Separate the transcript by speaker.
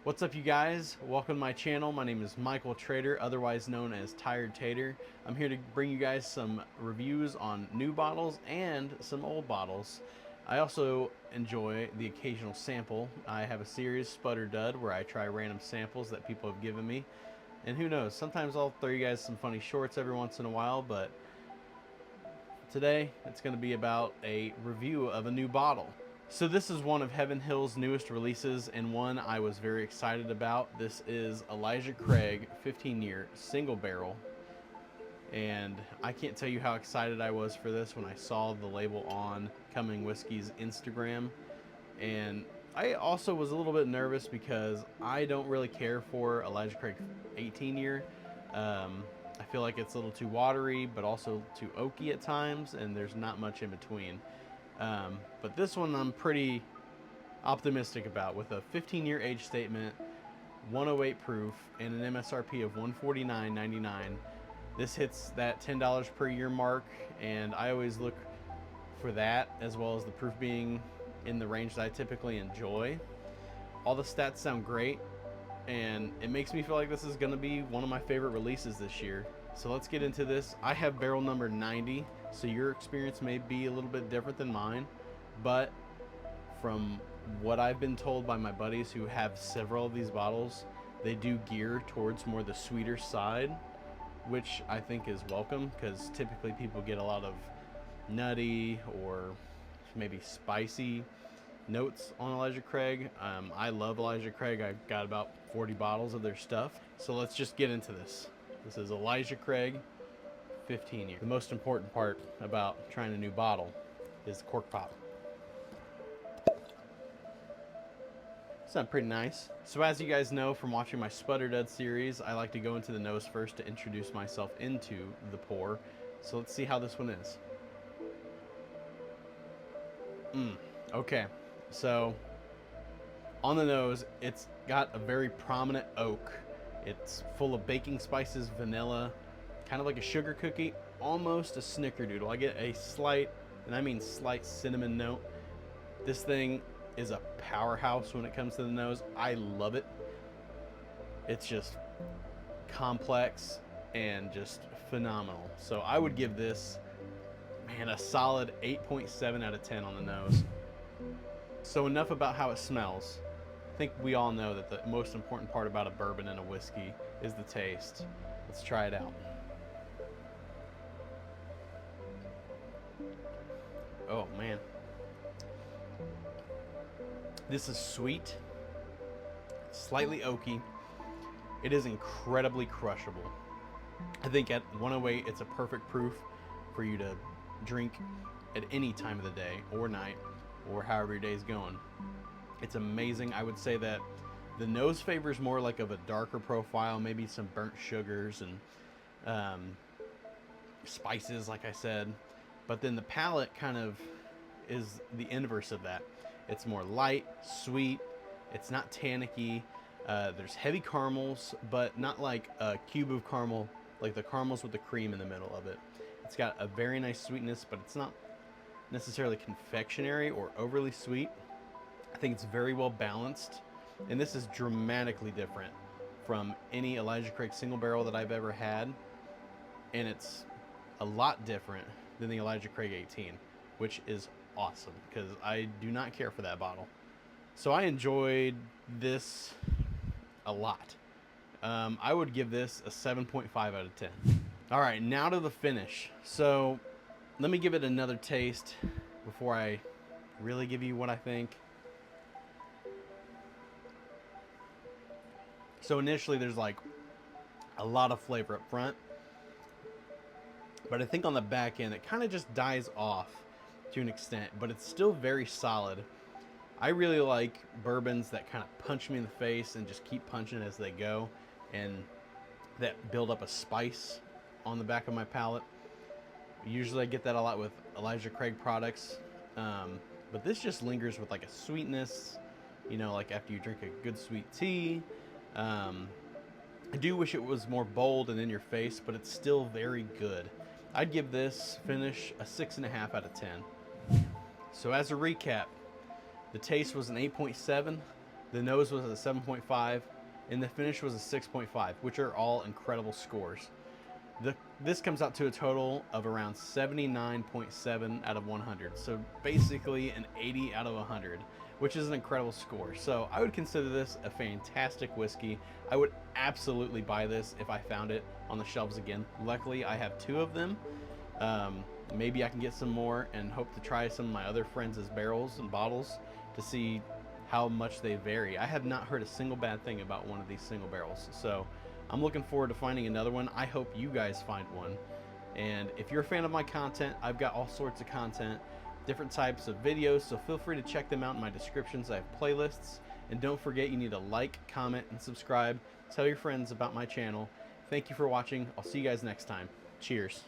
Speaker 1: What's up, you guys? Welcome to my channel. My name is Michael Trader, otherwise known as Tired Tater. I'm here to bring you guys some reviews on new bottles and some old bottles. I also enjoy the occasional sample. I have a series, Sputter Dud, where I try random samples that people have given me. And who knows, sometimes I'll throw you guys some funny shorts every once in a while, but today it's going to be about a review of a new bottle. So this is one of Heaven Hill's newest releases, and one I was very excited about. This is Elijah Craig 15-year single barrel, and I can't tell you how excited I was for this when I saw the label on Coming Whiskey's Instagram. And I also was a little bit nervous because I don't really care for Elijah Craig 18-year. I feel like it's a little too watery, but also too oaky at times, and there's not much in between. But this one I'm pretty optimistic about, with a 15-year age statement, 108 proof, and an MSRP of $149.99. This hits that $10 per year mark, and I always look for that, as well as the proof being in the range that I typically enjoy. All the stats sound great, and it makes me feel like this is going to be one of my favorite releases this year. So let's get into this. I have barrel number 90, so your experience may be a little bit different than mine, but from what I've been told by my buddies who have several of these bottles, they do gear towards more the sweeter side, which I think is welcome, because typically people get a lot of nutty or maybe spicy notes on Elijah Craig. I love Elijah Craig. I've got about 40 bottles of their stuff. So let's just get into this. This is Elijah Craig 15-year. The most important part about trying a new bottle is the cork pop. Sounds pretty nice. So as you guys know from watching my Sputter Dud series, I like to go into the nose first to introduce myself into the pour. So let's see how this one is. Okay, so on the nose, it's got a very prominent oak. It's full of baking spices, vanilla, kind of like a sugar cookie, almost a snickerdoodle. I get a slight, and I mean slight, cinnamon note. This thing is a powerhouse when it comes to the nose. I love it. It's just complex and just phenomenal. So I would give this, man, a solid 8.7 out of 10 on the nose. So enough about how it smells. I think we all know that the most important part about a bourbon and a whiskey is the taste. Let's try it out. Oh man. This is sweet, slightly oaky. It is incredibly crushable. I think at 108, it's a perfect proof for you to drink at any time of the day or night, or however your day's going. It's amazing. I would say that the nose favors more like of a darker profile, maybe some burnt sugars and spices, like I said. But then the palate kind of is the inverse of that. It's more light, sweet. It's not tannicky. There's heavy caramels, but not like a cube of caramel, like the caramels with the cream in the middle of it. It's got a very nice sweetness, but it's not necessarily confectionery or overly sweet. I think it's very well balanced, and this is dramatically different from any Elijah Craig single barrel that I've ever had, and it's a lot different than the Elijah Craig 18, which is awesome because I do not care for that bottle. So I enjoyed this a lot. I would give this a 7.5 out of 10. All right, now to the finish. So let me give it another taste before I really give you what I think. So initially there's like a lot of flavor up front, but I think on the back end it kind of just dies off to an extent, but it's still very solid. I really like bourbons that kind of punch me in the face and just keep punching as they go, and that build up a spice on the back of my palate. Usually I get that a lot with Elijah Craig products, but this just lingers with like a sweetness, you know, like after you drink a good sweet tea. I do wish it was more bold and in your face, but it's still very good. I'd give this finish a 6.5 out of 10. So as a recap, the taste was an 8.7, the nose was a 7.5, and the finish was a 6.5, which are all incredible scores. This comes out to a total of around 79.7 out of 100. So basically an 80 out of 100, which is an incredible score. So I would consider this a fantastic whiskey. I would absolutely buy this if I found it on the shelves again. Luckily, I have 2 of them. Maybe I can get some more and hope to try some of my other friends' barrels and bottles to see how much they vary. I have not heard a single bad thing about one of these single barrels. So I'm looking forward to finding another one. I hope you guys find one. And if you're a fan of my content, I've got all sorts of content, different types of videos, so feel free to check them out in my descriptions. I have playlists. And don't forget, you need to like, comment, and subscribe. Tell your friends about my channel. Thank you for watching. I'll see you guys next time. Cheers.